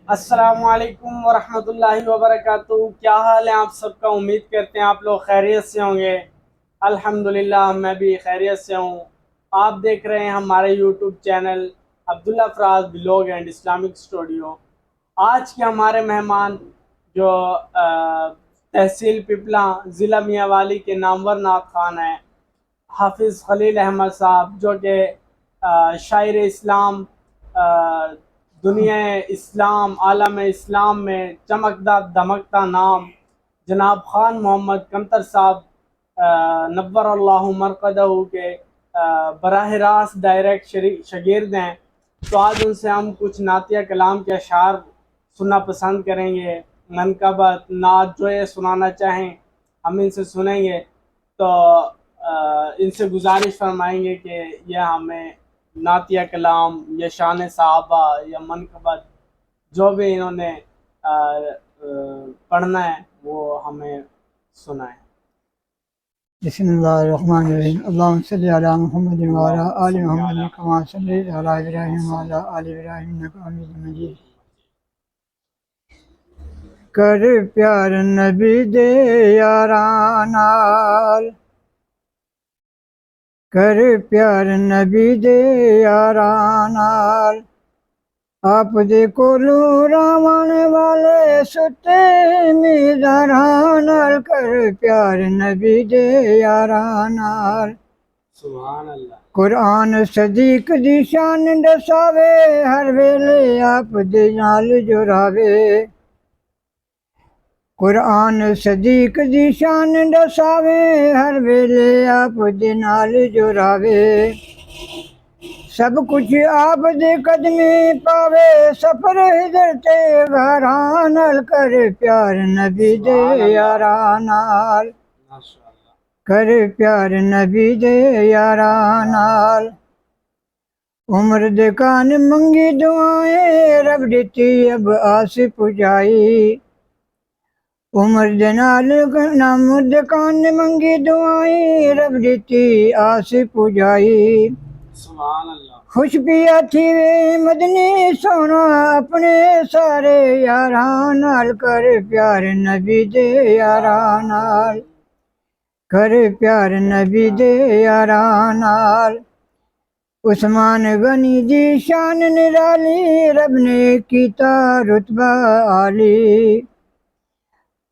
अस्सलामुअलैकुम वरहमतुल्लाहि वबरकातुहू। क्या हाल है आप सबका? उम्मीद करते हैं आप लोग खैरियत से होंगे। अल्हम्दुलिल्लाह मैं भी खैरियत से हूँ। आप देख रहे हैं हमारे YouTube channel Abdullah Faraz blog and Islamic studio. आज के हमारे मेहमान जो तहसील पिपला ज़िला मियांवाली के नामवर नाथ खान हैं, हाफिज़ खलील अहमद साहब, जो कि शायर इस्लाम, दुनिया इस्लाम, आलम इस्लाम में चमकदा दमकता नाम जनाब खान मोहम्मद कमतर साहब नव्वर अल्लाहु मरकदहू के बराह रास्त डायरेक्ट शागिर्द हैं। तो आज उनसे हम कुछ नातिया कलाम के अशार सुनना पसंद करेंगे। मनकबत नात जो ये सुनाना चाहें हम इनसे सुनेंगे। तो इनसे गुजारिश फरमाएंगे कि यह हमें नातिया कलाम या शान साहबा या मनकबत जो भी इन्होंने पढ़ना है वो हमें सुनाए। बिस्मिल्लाहिर्रहमानिर्रहीम। अल्लाहुम्मा सल्लि अला मुहम्मदिन व अला आलि मुहम्मदिन कमा सल्लैता अला इब्राहीम व अला आलि इब्राहीम इन्नका हमीदुम मजीद। कर प्यार नबी दे यारां नाल, कर प्यार नबी दे यारां नाल, आप दे कोलों रावण वाले सुते मीज़ारां नाल। कर प्यार नबी दे यारां नाल। सुभान अल्लाह। कुरान सदीक दी शान दसावे, हर वेले आप दे नाल जुरावे। कुरान सदीक दी शान दसावे, हर वेले आप दे नाल जुरावे। सब कुछ आप दे कदमे पावे, सफर हिदर ते घरां नाल। कर प्यार नबी दे यारां नाल, कर प्यार नबी दे यारां नाल। उम्र दे कान मंगी दुआएं, रब दिती अब आस पुजाई। उम्र दे नाल नाम दे कान मंगी दुआएं, रब दिती आस पुजाई। सुभान अल्लाह। खुश पिया थी वे मदनी सोना, अपने सारे यारां नाल। कर प्यार नबी दे यारां नाल, कर प्यार नबी दे यारां नाल। उस्मान गनी दी शान निराली, रब ने कीता रुतबा आली।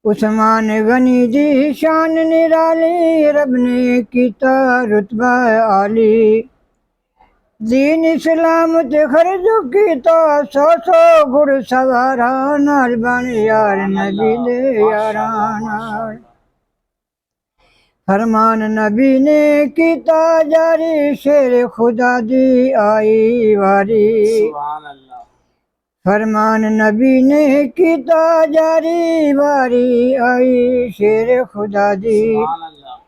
उस्मान गनी दी शान निराली, रब ने कीता रुतबा आली। दीन इस्लाम ते खर्ज कीता, सौ सौ घुड़ सवारां नाल। बन यार नबी दे यारां नाल। फरमान नबी ने कीता जारी, शेर खुदा दी आई वारी। सुभान अल्लाह। फरमान नबी ने कीता जारी, वारी आई शेर खुदा दी। सुभान अल्लाह।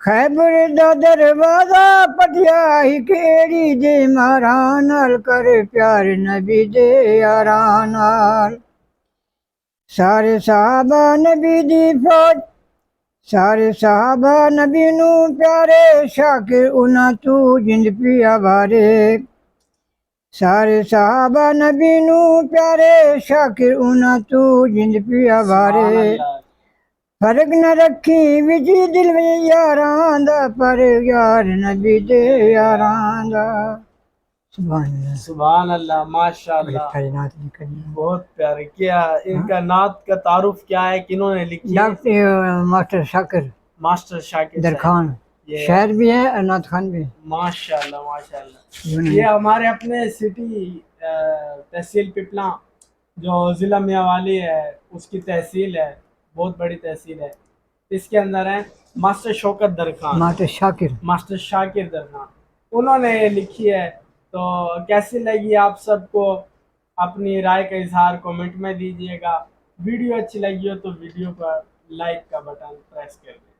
खैबर दा दरवाजा पटिया ही केड़ी दे मारां नाल। कर प्यार नबी दे यारां नाल। सारे सहाबा नबी दी फौज, सारे सहाबा नबी नू प्यारे, शाकिर उन्हां तू जिंद पिया वारे। सारे सहाबा नबी नू प्यारे, शाकिर उन्हां तू जिंद पिया वारे। फर्क न रखी विच दिल में यारां दा, पर यार नबी दे यारां दा। सुभान अल्लाह, माशाअल्लाह, बहुत प्यारे। क्या इनका नात का तारुफ क्या है, किन्होंने लिखी है? Doctor master Shakir, master Shakir Dar Khan, शायर भी है और नात खान भी। माशाअल्लाह माशाअल्लाह। ये हमारे अपने सिटी तहसील पिपला जो ज़िला मियांवाली है उसकी तहसील है, बहुत बड़ी तहसील है। इसके अंदर है मास्टर शौकत दर खान, मास्टर शाकिर दर खान, उन्होंने ये लिखी है। तो कैसी लगी आप सबको? अपनी राय का इजहार कमेंट में दीजिएगा। वीडियो अच्छी लगी हो तो वीडियो पर लाइक का बटन प्रेस कर दें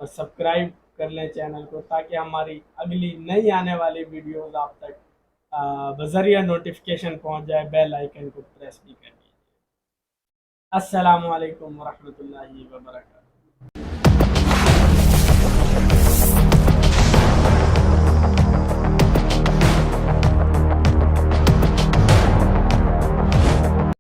और सब्सक्राइब कर लें चैनल को, ताकि हमारी अगली नई आने वाली वीडियोस आप तक बज़रिया नोटिफिकेशन पहुंच जाए। बेल आइकन को प्रेस भी कर दीजिए। अस्सलामु अलैकुम वरहमतुल्लाहि वबरकातुहू।